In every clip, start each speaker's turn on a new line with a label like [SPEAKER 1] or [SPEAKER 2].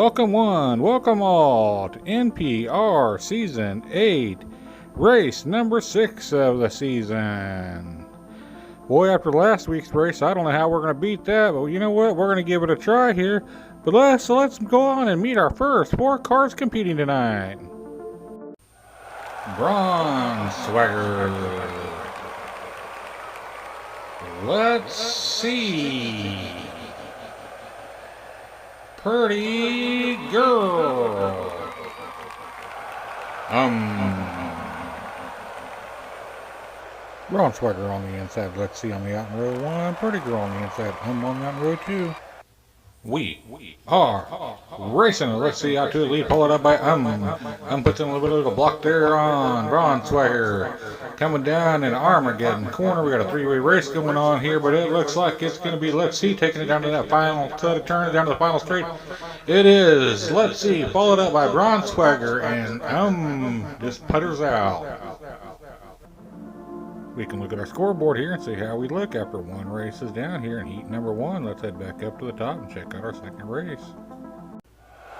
[SPEAKER 1] Welcome one, welcome all to NPR Season 8, race number 6 of the season. Boy, after last week's race, I don't know how we're going to beat that, but you know what? We're going to give it a try here. But let's go on and meet our first 4 cars competing tonight. Bronze Swagger. Let's see. Pretty girl. Bronze Swagger on the inside. Let's see on the out in row 1. Pretty girl on the inside. On the out in row 2. We are racing. Let's see out to the lead. Pull it up by puts in a little bit of a block there on Bronze Swagger. Coming down in Armageddon corner. We got a 3-way race going on here, but it looks like it's going to be Let's See taking it down to that final set of turns, down to the final straight. It is Let's See, followed up by Bronze Swagger, and just putters out. We can look at our scoreboard here and see how we look after 1 race is down here in heat number 1. Let's head back up to the top and check out our second race.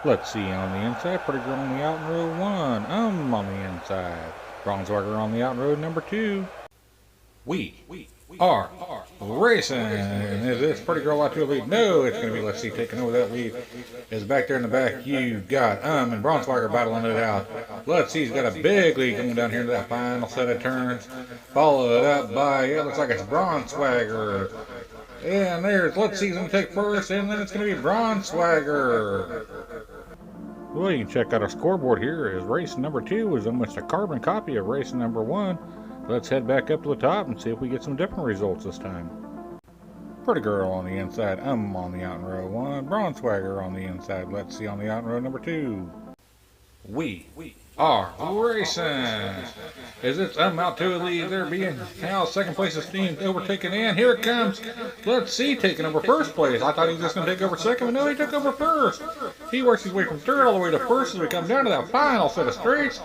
[SPEAKER 1] Let's See on the inside. Pretty girl on the out in row 1. On the inside. Bronze Swagger on the out in row number 2. We are racing. Is this Pretty Girl out to the lead? No, it's going to be Let's See taking over that lead. Is back there in the back. You've got and Bronze Swagger battling it out. Let's See, he's got a big lead coming down here into that final set of turns. Followed up by, it looks like it's Bronze Swagger. And there's Let's See, he's going to take first, and then it's going to be Bronze Swagger. Well, you can check out our scoreboard here. As race number 2 is almost a carbon copy of race number 1. Let's head back up to the top and see if we get some different results this time. Pretty girl on the inside. On the out in row 1. Bronze Swagger on the inside. Let's See on the out in row number 2. We are racing. As it's out to the lead. They're being now second place is team overtaken, and here it comes. Let's See taking over first place. I thought he was just going to take over second, but no, he took over first. He works his way from third all the way to first as we come down to that final set of straights.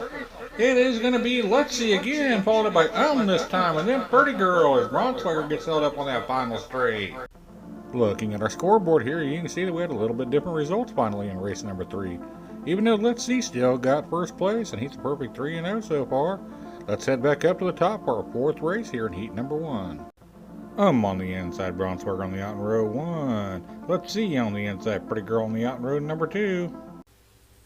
[SPEAKER 1] It is going to be Let's See again, followed up by this time, and then Pretty Girl as Bronze Swagger gets held up on that final straight. Looking at our scoreboard here, you can see that we had a little bit different results finally in race number 3. Even though Let's See still got first place, and he's a perfect 3-0 so far. Let's head back up to the top for our 4th race here in heat number 1. On the inside, Bronze Swagger on the out in row 1. Let's See on the inside, Pretty Girl on the out in row number 2.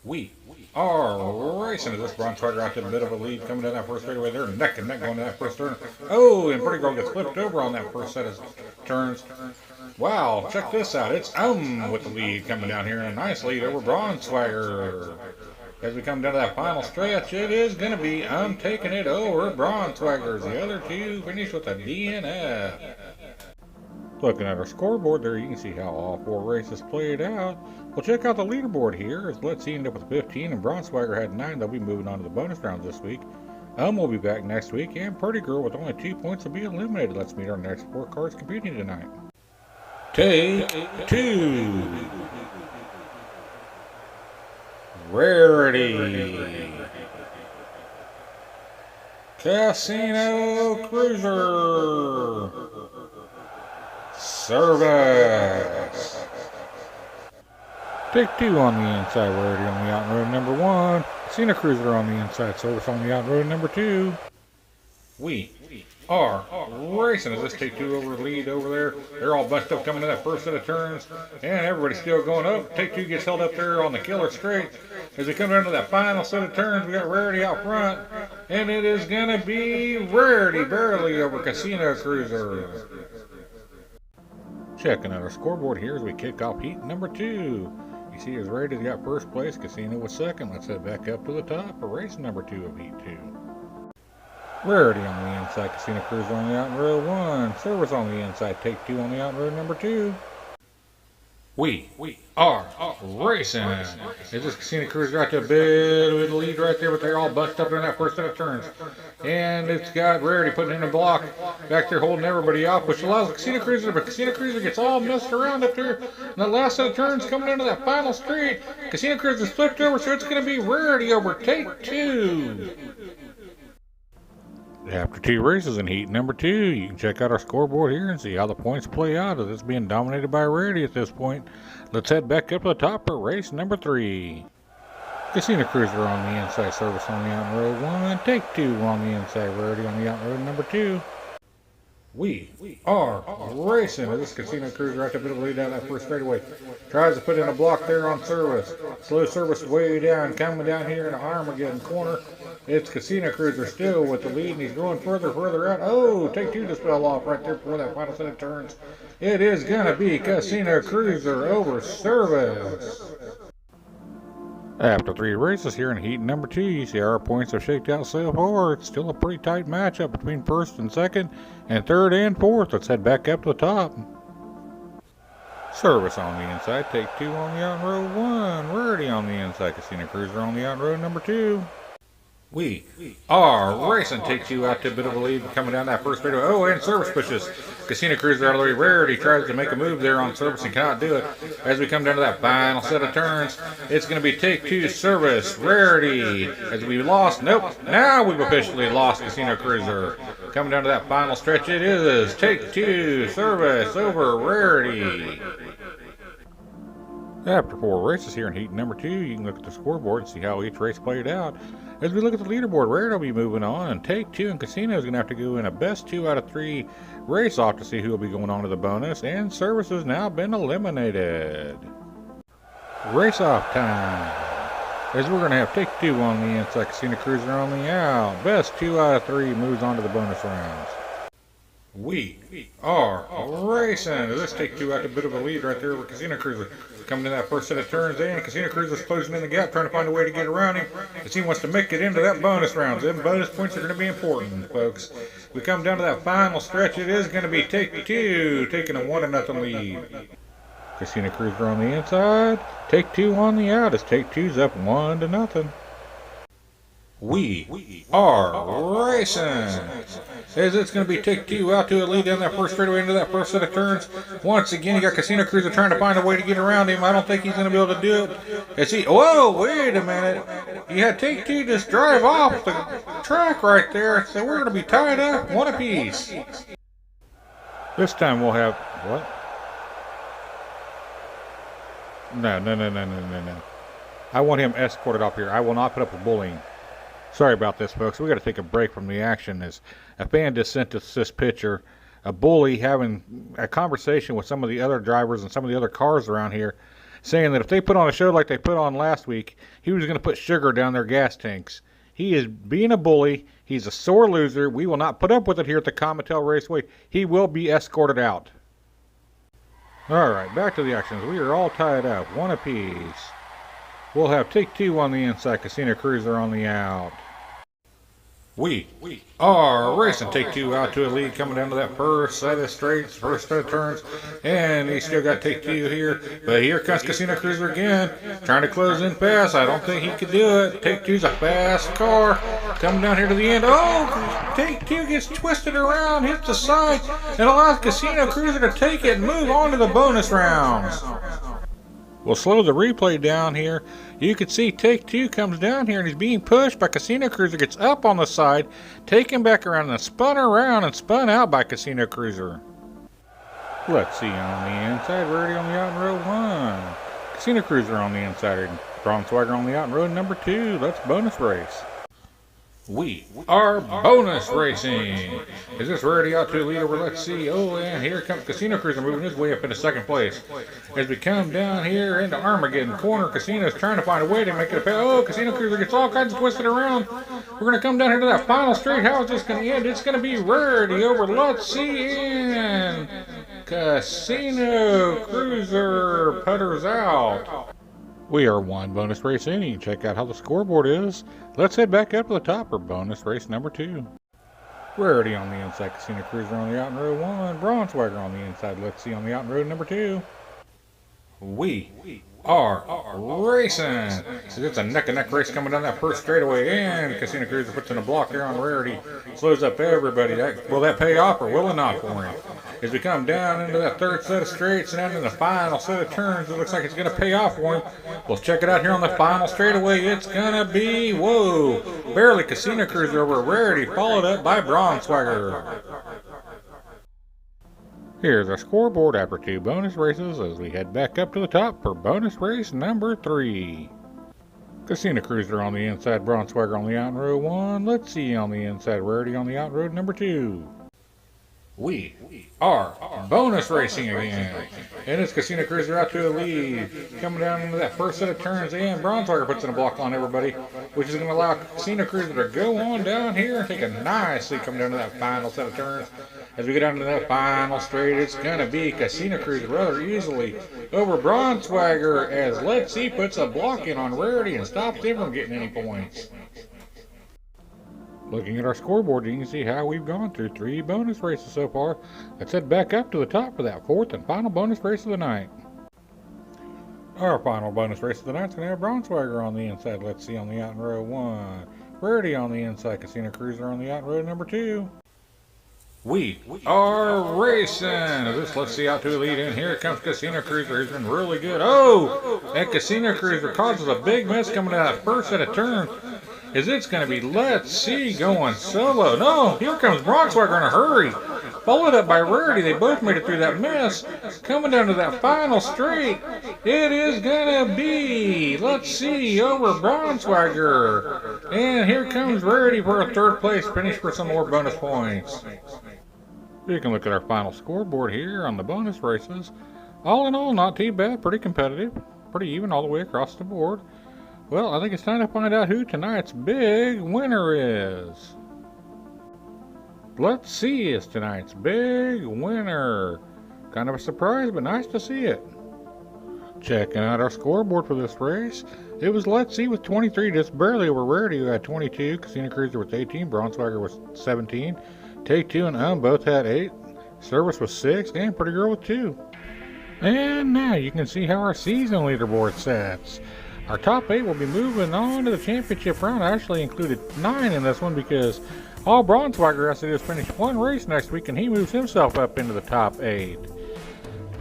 [SPEAKER 1] We are racing. As this Bronze Swagger out to a bit of a lead coming down that first straightaway. They're neck and neck going to that first turn. Oh, and Pretty Girl gets flipped over on that first set of turns. Wow, check this out. It's with the lead coming down here, and a nice lead over Bronze Swagger. As we come down to that final stretch, it is going to be taking it over Bronze Swagger. The other 2 finish with a DNF. Looking at our scoreboard there, you can see how all 4 races played out. Well, check out the leaderboard here. As Let's See ended up with 15, and Bronze Swagger had 9. They'll be moving on to the bonus rounds this week. We'll be back next week, and Pretty Girl with only 2 points will be eliminated. Let's meet our next 4 cars competing tonight. Take 2. Rarity. Casino Cruiser. Service. Take 2 on the inside, Rarity on the out in row number 1. Casino Cruiser on the inside, Service on the out in row number 2. We are racing as this Take 2 over the lead over there. They're all bunched up coming to that first set of turns, and everybody's still going up. Take 2 gets held up there on the killer straight. As we come down to that final set of turns, we got Rarity out front, and it is going to be Rarity barely over Casino Cruiser. Checking out our scoreboard here as we kick off heat number 2. You see as Rarity's got first place, Casino was second. Let's head back up to the top for race number 2 of heat 2. Rarity on the inside, Casino Cruiser on the out in row 1. Service on the inside, Take 2 on the out in row number 2. We are racing. As this Casino Cruiser got a bit of a lead right there, but they're all bunched up in that first set of turns. And it's got Rarity putting in a block back there holding everybody off, which allows the Casino Cruiser, but Casino Cruiser gets all messed around up there. And the last set of turns coming into that final straight, Casino Cruiser's flipped over, so it's going to be Rarity over Take 2. After 2 races in heat number 2, you can check out our scoreboard here and see how the points play out as it's being dominated by Rarity at this point. Let's head back up to the top for race number 3. Casino Cruiser on the inside, Service on the out in row 1, Take 2 on the inside, Rarity on the out in row number 2. We are racing as this Casino Cruiser right to bit of a lead down that first straightaway. Tries to put in a block there on service. Slow service way down, coming down here in the Armageddon corner. It's Casino Cruiser still with the lead, and he's going further out. Oh, Take 2 just fell off right there before that final set of turns. It is going to be Casino Cruiser over Service. After 3 races here in heat number 2, you see our points have shaked out so far. It's still a pretty tight matchup between first and second, and third and fourth. Let's head back up to the top. Service on the inside, Take 2 on the out in row 1, Rarity on the inside, Casino Cruiser on the out in row number 2. We are racing. Take 2 out to a bit of a lead coming down that first straightaway. Oh, and Service pushes Casino Cruiser out of the way. Rarity tries to make a move there on Service and cannot do it. As we come down to that final set of turns, it's going to be Take 2 Service, Rarity. As we lost, nope, now we've officially lost Casino Cruiser. Coming down to that final stretch, it is Take 2 Service over Rarity. After 4 races here in heat number 2, you can look at the scoreboard and see how each race played out. As we look at the leaderboard, Rarity will be moving on, and Take 2 and Casino is going to have to go in a best 2 out of 3 race off to see who will be going on to the bonus, and Service has now been eliminated. Race off time. As we're going to have Take 2 on the inside, Casino Cruiser on the out. Best 2 out of 3 moves on to the bonus rounds. We are racing. Let's Take 2 out a bit of a lead right there over Casino Cruiser. Coming in that first set of turns in, Casino Cruiser's closing in the gap, trying to find a way to get around him, as he wants to make it into that bonus rounds. Them bonus points are going to be important, folks. We come down to that final stretch. It is going to be Take 2 taking a 1-0 lead. Casino Cruiser on the inside, Take 2 on the out as Take 2's up 1-0. We are racing. As it's going to be Take 2 out to a lead down that first straightaway into that first set of turns. Once again, you got Casino Cruiser trying to find a way to get around him. I don't think he's going to be able to do it. As he, whoa, wait a minute. You had Take 2 just drive off the track right there. So we're going to be tied up 1 apiece. This time we'll have, what? No. I want him escorted off here. I will not put up with bullying. Sorry about this, folks. We got to take a break from the action as a fan just sent us this picture. A bully having a conversation with some of the other drivers and some of the other cars around here, saying that if they put on a show like they put on last week, he was going to put sugar down their gas tanks. He is being a bully. He's a sore loser. We will not put up with it here at the Comet Raceway. He will be escorted out. All right, back to the actions. We are all tied up, 1 apiece. We'll have Take 2 on the inside, Casino Cruiser on the out. We are racing. Take 2 out to a lead coming down to that first set of straights, first set of turns, and he still got Take 2 here. But here comes Casino Cruiser again, trying to close in fast. I don't think he could do it. Take 2's a fast car coming down here to the end. Oh, Take 2 gets twisted around, hits the side, and allows Casino Cruiser to take it and move on to the bonus rounds. We'll slow the replay down here. You can see Take 2 comes down here and he's being pushed by Casino Cruiser, gets up on the side, taken back around and spun around and spun out by Casino Cruiser. Let's see on the inside, Rarity on the out in row 1. Casino Cruiser on the inside and Swagger on the out in row number 2. Let's bonus race. We are bonus racing. Is this Rarity out to a lead over? Let's see. Oh, and here comes Casino Cruiser moving his way up into second place. As we come down here into Armageddon corner, Casino's trying to find a way to make it a pass. Oh, Casino Cruiser gets all kinds of twisted around. We're going to come down here to that final straight. How is this going to end? It's going to be Rarity over. Let's see. And Casino Cruiser putters out. We are 1 bonus race in. You can check out how the scoreboard is. Let's head back up to the top for bonus race number 2. Rarity on the inside, Casino Cruiser on the out in row 1, Swagger on the inside. Let's see on the out in row number 2. We are racing. So it's a neck-and-neck race coming down that first straightaway, and Casino Cruiser puts in a block here on Rarity. Slows up everybody. Will that pay off or will it not for him? As we come down into that third set of straights and down into the final set of turns, it looks like it's going to pay off for him. We'll check it out here on the final straightaway. It's going to be, whoa, barely Casino Cruiser over Rarity, followed up by Bronswagger. Here's our scoreboard after 2 bonus races as we head back up to the top for bonus race number 3. Casino Cruiser on the inside, Bronswagger on the out in row 1. Let's see on the inside, Rarity on the out road number 2. We are bonus racing again. And it's Casino Cruiser out to the lead. Coming down into that first set of turns, and Bronswagger puts in a block on everybody, which is going to allow Casino Cruiser to go on down here and take a nice lead coming down to that final set of turns. As we get down to that final straight, it's going to be Casino Cruiser rather easily over Bronswagger as Let's See puts a block in on Rarity and stops him from getting any points. Looking at our scoreboard, you can see how we've gone through 3 bonus races so far. Let's head back up to the top for that 4th and final bonus race of the night. Our final bonus race of the night is going to have Bronswagger on the inside. Let's See on the out in row 1. Rarity on the inside, Casino Cruiser on the out in row number 2. We are racing. This Let's See out to the lead, and here comes Casino Cruiser. He's been really good. Oh, that Casino Cruiser causes a big mess coming out of that first set of turns. It's going to be Let's See going solo. No, here comes Bronswagger in a hurry. Followed up by Rarity. They both made it through that mess. Coming down to that final straight, it is going to be Let's See over Bronswagger. And here comes Rarity for a 3rd place finish for some more bonus points. You can look at our final scoreboard here on the bonus races. All in all, not too bad. Pretty competitive. Pretty even all the way across the board. Well, I think it's time to find out who tonight's big winner is. Let's See is tonight's big winner. Kind of a surprise, but nice to see it. Checking out our scoreboard for this race, it was Let's See with 23, just barely over Rarity, who had 22. Casino Cruiser with 18, Bronswagger was 17. Take Two and both had 8. Service was 6, and Pretty Girl with 2. And now you can see how our season leaderboard sets. Our top 8 will be moving on to the championship round. I actually included 9 in this one because all Bronswagger has to do is finish 1 race next week and he moves himself up into the top 8.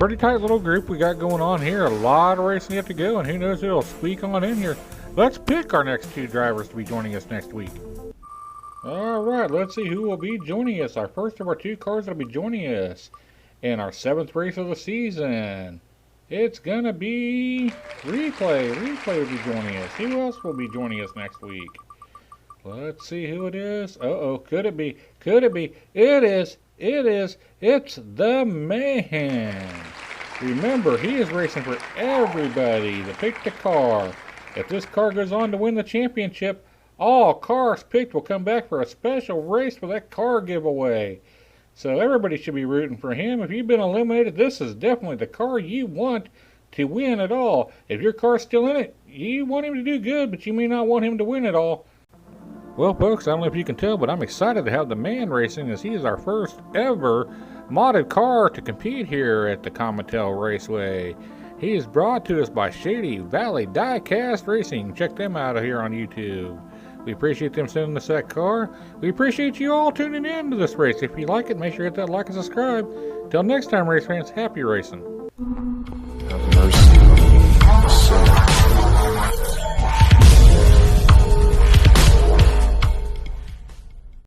[SPEAKER 1] Pretty tight little group we got going on here. A lot of racing yet to go, and who knows who'll squeak on in here. Let's pick our next 2 drivers to be joining us next week. Alright, let's see who will be joining us. Our first of our 2 cars that will be joining us in our 7th race of the season. It's gonna be Replay. Replay will be joining us. Who else will be joining us next week? Let's see who it is. Uh-oh, could it be? Could it be? It is. It is. It's the man. Remember, he is racing for everybody to pick the car. If this car goes on to win the championship, all cars picked will come back for a special race for that car giveaway. So everybody should be rooting for him. If you've been eliminated, this is definitely the car you want to win it all. If your car's still in it, you want him to do good, but you may not want him to win it all. Well, folks, I don't know if you can tell, but I'm excited to have the man racing, as he is our first ever modded car to compete here at the Comet Raceway. He is brought to us by Shady Valley Diecast Racing. Check them out here on YouTube. We appreciate them sending us that car. We appreciate you all tuning in to this race. If you like it, make sure you hit that like and subscribe. Till next time, race fans, happy racing.
[SPEAKER 2] Have mercy.